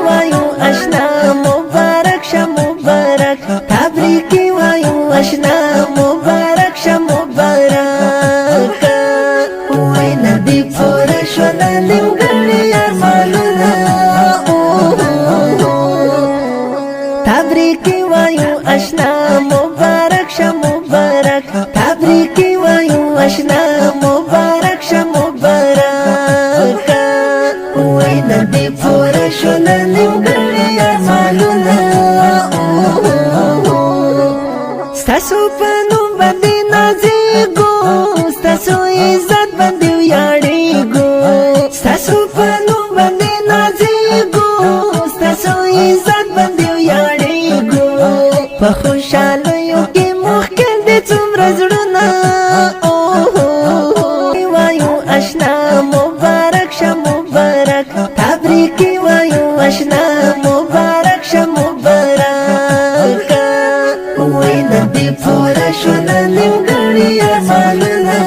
وایو اشنا مبارک شه مبارک تبریکی وایو اشنا مبارک شه مبارک وای ندی پورا شو د نیمګړي ارمانونه تبریکی وایو اشنا مبارک شه مبارک تبریکی وایو اشنا مبارک شه مبارک وای ندی پورا شو د نیمګړي ارمانونه ستاسو په نوم باندې نازېږو ستاسو عزت باندې ویاړېږو ستاسو په نوم باندې نازېږو ستاسو عزت باندې ویاړېږو په خوشحالیو کې مخکې دې څومره زړونه وایو اشنا مبارک شه مبارک تبریکي وایو اشنا مبارک شه مبارک وای ندی پورا شو د نیمګړي ارمانونه